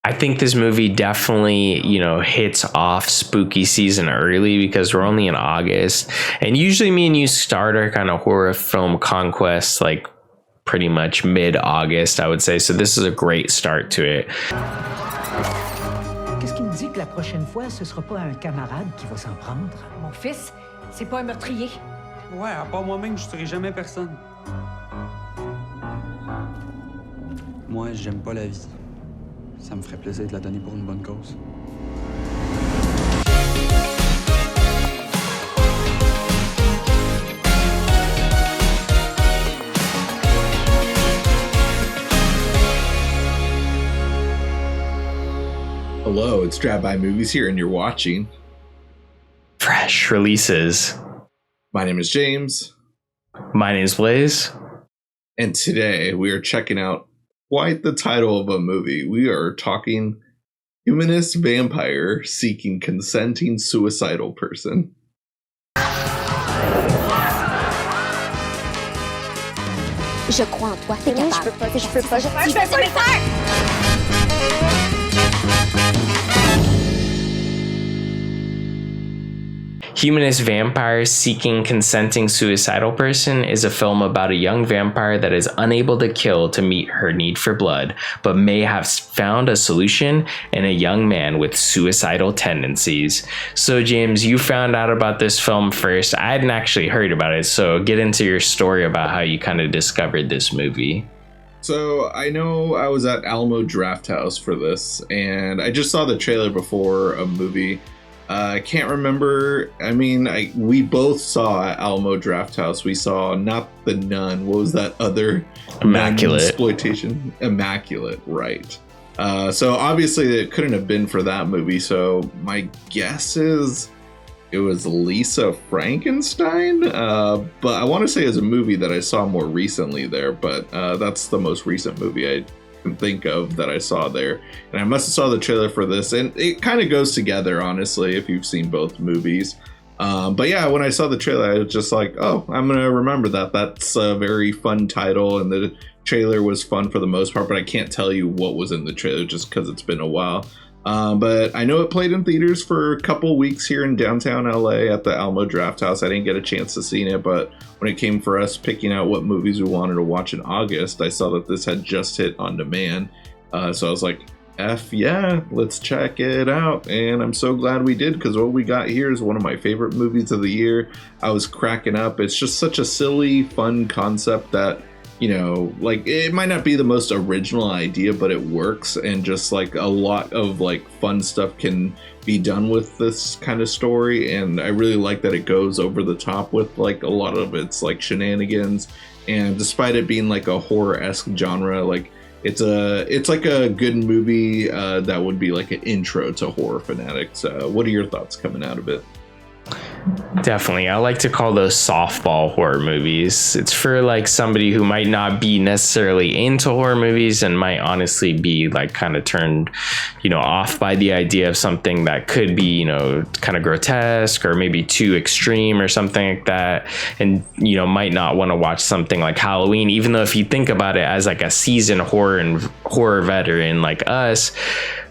I think this movie definitely, hits off spooky season early because we're only in August. And usually me and you start our kind of horror film conquest like pretty much mid-August, I would say. So this is a great start to it. Qu'est-ce qui me dit que la prochaine fois, ce sera pas un camarade qui va s'en prendre? Mon fils, c'est pas un meurtrier. Ouais, à part moi-même, je tuerai jamais personne. Moi, j'aime pas la vie. Ça me ferait plaisir de la donner pour une bonne cause. Hello, it's Drive-By Movies here, and you're watching Fresh Releases. My name is James. My name is Blaise. And today we are checking out quite the title of a movie. We are talking Humanist Vampire Seeking Consenting Suicidal Person. Je crois en toi, t'es capable. Je peux pas le faire! Humanist Vampire Seeking Consenting Suicidal Person is a film about a young vampire that is unable to kill to meet her need for blood, but may have found a solution in a young man with suicidal tendencies. So James, you found out about this film first. I hadn't actually heard about it, so get into your story about how you kind of discovered this movie. So I know I was at Alamo Drafthouse for this, and I just saw the trailer before a movie. I can't remember. I mean, we both saw at Alamo Drafthouse. We saw not The Nun. What was that other Immaculate exploitation? Immaculate, right? So obviously it couldn't have been for that movie. So my guess is it was Lisa Frankenstein. But I want to say it's a movie that I saw more recently there. But that's the most recent movie I can think of that I saw there, and I must have saw the trailer for this, and it kind of goes together, honestly, if you've seen both movies. But yeah, when I saw the trailer, I was just like, oh, I'm gonna remember that. That's a very fun title, and the trailer was fun for the most part, but I can't tell you what was in the trailer just because it's been a while. But I know it played in theaters for a couple weeks here in downtown LA at the Alamo Drafthouse. I didn't get a chance to see it, but when it came for us picking out what movies we wanted to watch in August, I saw that this had just hit on demand. So I was like, F yeah, let's check it out. And I'm so glad we did, because what we got here is one of my favorite movies of the year. I was cracking up. It's just such a silly, fun concept that, like, it might not be the most original idea, but it works, and just like a lot of like fun stuff can be done with this kind of story. And I really like that it goes over the top with like a lot of its like shenanigans, and despite it being like a horror-esque genre, like it's like a good movie that would be like an intro to horror fanatics. What are your thoughts coming out of it? Definitely. I like to call those softball horror movies. It's for like somebody who might not be necessarily into horror movies and might honestly be like kind of turned, off by the idea of something that could be, kind of grotesque or maybe too extreme or something like that. And, might not want to watch something like Halloween, even though if you think about it as like a seasoned horror veteran like us,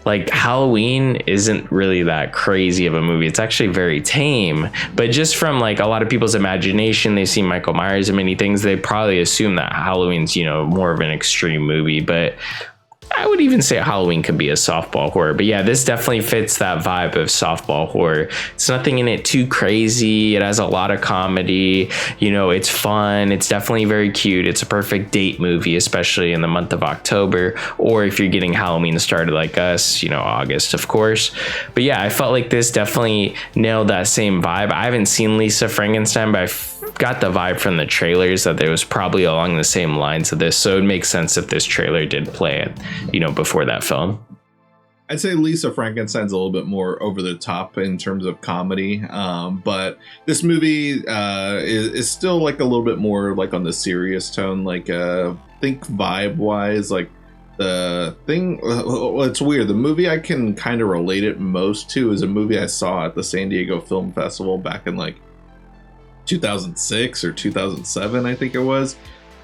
like Halloween isn't really that crazy of a movie. It's actually very tame, but just from like a lot of people's imagination, they see Michael Myers and many things, they probably assume that Halloween's, more of an extreme movie. But I would even say Halloween could be a softball horror. But yeah, this definitely fits that vibe of softball horror. It's nothing in it too crazy. It has a lot of comedy. It's fun. It's definitely very cute. It's a perfect date movie, especially in the month of October. Or if you're getting Halloween started like us, August, of course. But yeah, I felt like this definitely nailed that same vibe. I haven't seen Lisa Frankenstein, but I got the vibe from the trailers that it was probably along the same lines of this. So it makes sense if this trailer did play it, before that film. I'd say Lisa Frankenstein's a little bit more over the top in terms of comedy, but this movie is still like a little bit more like on the serious tone. Like think vibe wise, like the thing. Well, it's weird. The movie I can kind of relate it most to is a movie I saw at the San Diego Film Festival back in like 2006 or 2007, I think it was.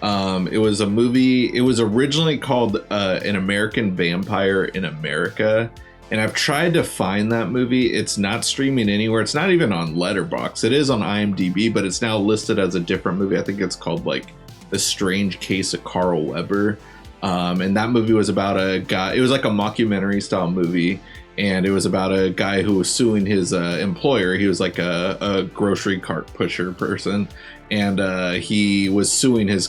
It was a movie. It was originally called An American Vampire in America. And I've tried to find that movie. It's not streaming anywhere. It's not even on Letterboxd. It is on IMDb, but it's now listed as a different movie. I think it's called like The Strange Case of Carl Weber. And that movie was about a guy. It was like a mockumentary style movie. And it was about a guy who was suing his employer. He was like a grocery cart pusher person. And he was suing his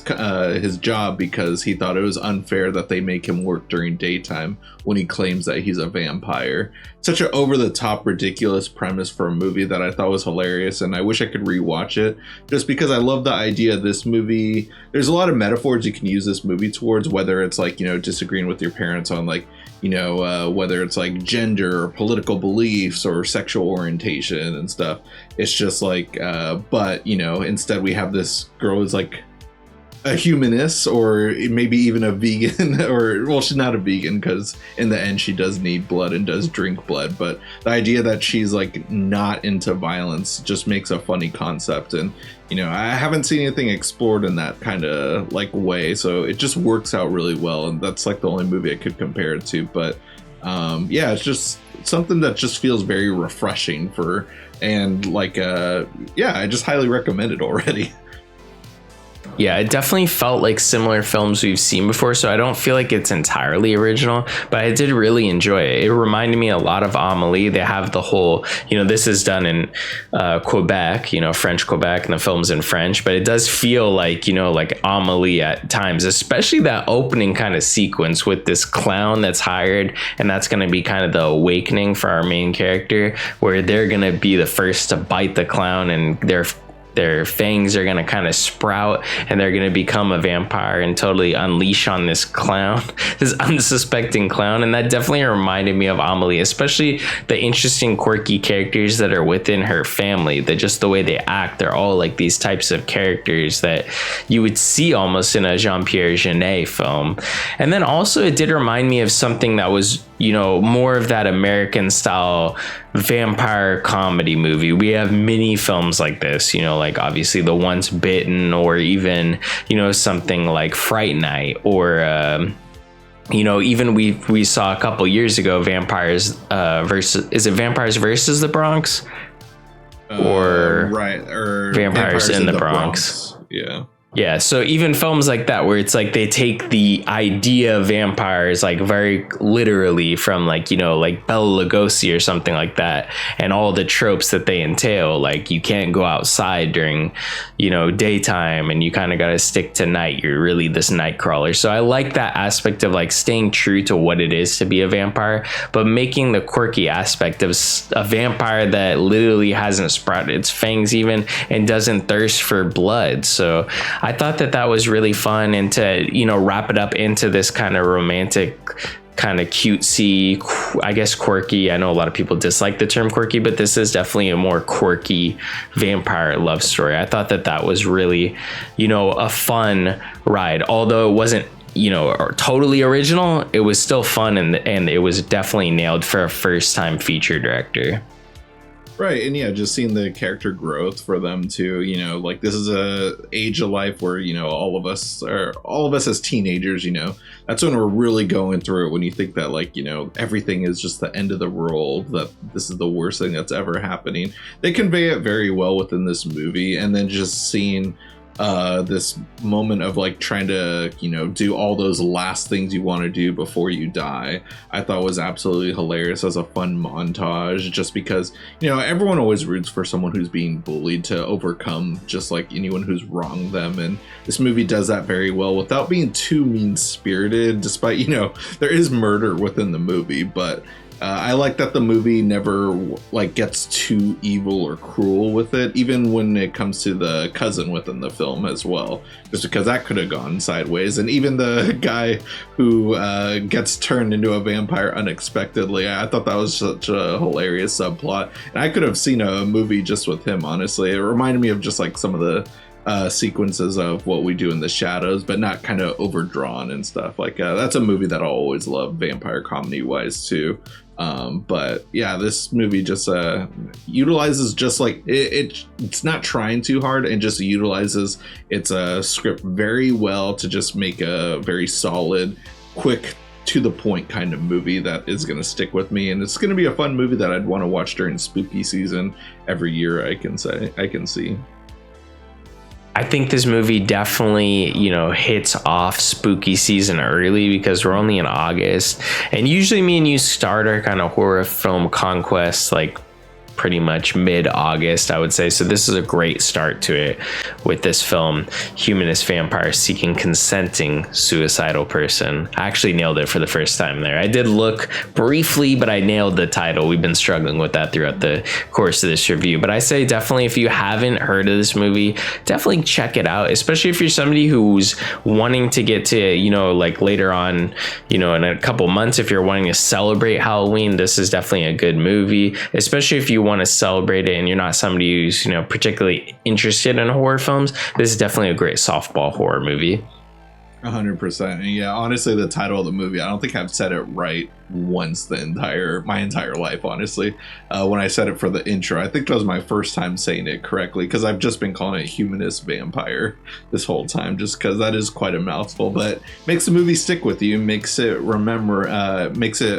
job because he thought it was unfair that they make him work during daytime when he claims that he's a vampire. Such an over-the-top, ridiculous premise for a movie that I thought was hilarious, and I wish I could rewatch it just because I love the idea of this movie. There's a lot of metaphors you can use this movie towards, whether it's like, you know, disagreeing with your parents on like, you know, whether it's like gender or political beliefs or sexual orientation and stuff. It's just like, but, you know, instead we have this girl who's like a humanist or maybe even a vegan or, well, she's not a vegan because in the end she does need blood and does drink blood. But the idea that she's like not into violence just makes a funny concept. And, you know, I haven't seen anything explored in that kind of like way. So it just works out really well. And that's like the only movie I could compare it to. But yeah, it's just something that just feels very refreshing for, and like, yeah, I just highly recommend it already. Yeah, it definitely felt like similar films we've seen before, so I don't feel like it's entirely original, but I did really enjoy it. It reminded me a lot of Amélie. They have the whole, you know, this is done in Quebec, you know, French Quebec, and the film's in French, but it does feel like, you know, like Amélie at times, especially that opening kind of sequence with this clown that's hired, and that's going to be kind of the awakening for our main character, where they're going to be the first to bite the clown, and their fangs are going to kind of sprout, and they're going to become a vampire and totally unleash on this clown, this unsuspecting clown. And that definitely reminded me of Amélie, especially the interesting, quirky characters that are within her family. That just the way they act, they're all like these types of characters that you would see almost in a Jean-Pierre Jeunet film. And then also it did remind me of something that was, you know, more of that American style vampire comedy movie. We have many films like this, you know, like obviously The Once Bitten, or even, you know, something like Fright Night, or you know, even we saw a couple years ago Vampires Vampires versus the Bronx, or right, or Vampires in the Bronx. Yeah, so even films like that, where it's like they take the idea of vampires like very literally from, like, you know, like Bela Lugosi or something like that, and all the tropes that they entail, like you can't go outside during, you know, daytime, and you kind of got to stick to night. You're really this night crawler. So I like that aspect of like staying true to what it is to be a vampire, but making the quirky aspect of a vampire that literally hasn't sprouted its fangs even, and doesn't thirst for blood. So I thought that was really fun, and to, you know, wrap it up into this kind of romantic, kind of cutesy, I guess quirky. I know a lot of people dislike the term quirky, but this is definitely a more quirky vampire love story. I thought that was really, you know, a fun ride. Although it wasn't, you know, totally original, it was still fun, and it was definitely nailed for a first time feature director. Right, and yeah, just seeing the character growth for them too, you know, like this is a age of life where, you know, all of us as teenagers, you know, that's when we're really going through it, when you think that, like, you know, everything is just the end of the world, that this is the worst thing that's ever happening. They convey it very well within this movie, and then just seeing this moment of like trying to, you know, do all those last things you want to do before you die, I thought was absolutely hilarious as a fun montage, just because, you know, everyone always roots for someone who's being bullied to overcome, just like anyone who's wronged them, and this movie does that very well without being too mean-spirited, despite, you know, there is murder within the movie, but I like that the movie never like gets too evil or cruel with it, even when it comes to the cousin within the film as well, just because that could have gone sideways. And even the guy who gets turned into a vampire unexpectedly, I thought that was such a hilarious subplot, and I could have seen a movie just with him. Honestly, it reminded me of just like some of the sequences of what we do in the shadows, but not kind of overdrawn and stuff. Like that's a movie that I'll always love, vampire comedy wise too. But yeah, this movie just utilizes just like it's not trying too hard and just utilizes its script very well to just make a very solid, quick, to the point kind of movie that is going to stick with me, and it's going to be a fun movie that I'd want to watch during spooky season every year. I can see. I think this movie definitely, hits off spooky season early because we're only in August. And usually me and you start our kind of horror film conquest like pretty much mid-August, I would say. So this is a great start to it with this film, Humanist Vampire Seeking Consenting Suicidal Person. I actually nailed it for the first time there. I did look briefly, but I nailed the title. We've been struggling with that throughout the course of this review. But I say definitely, if you haven't heard of this movie, definitely check it out, especially if you're somebody who's wanting to get to, like later on, in a couple months, if you're wanting to celebrate Halloween, this is definitely a good movie, especially if you want to celebrate it and you're not somebody who's particularly interested in horror films. This is definitely a great softball horror movie. 100%. And yeah, honestly, the title of the movie, I don't think I've said it right once my entire life, honestly. When I said it for the intro, I think that was my first time saying it correctly, because I've just been calling it Humanist Vampire this whole time, just because that is quite a mouthful, but makes the movie stick with you, makes it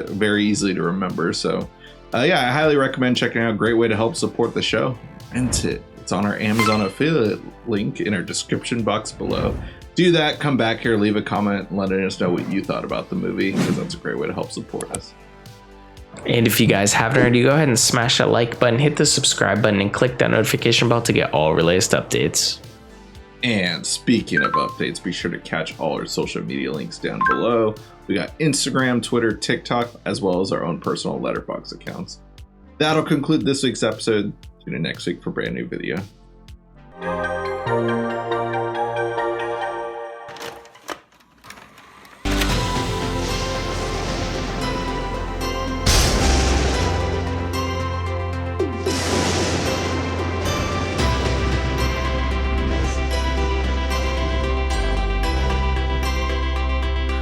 very easily to remember. So yeah, I highly recommend checking out. Great way to help support the show. Rent it. It's on our Amazon affiliate link in our description box below. Do that, come back here, leave a comment, and letting us know what you thought about the movie, because that's a great way to help support us. And if you guys haven't already, go ahead and smash that like button, hit the subscribe button, and click that notification bell to get all latest updates. And speaking of updates, be sure to catch all our social media links down below. We got Instagram, Twitter, TikTok, as well as our own personal Letterboxd accounts. That'll conclude this week's episode. Tune in next week for a brand new video.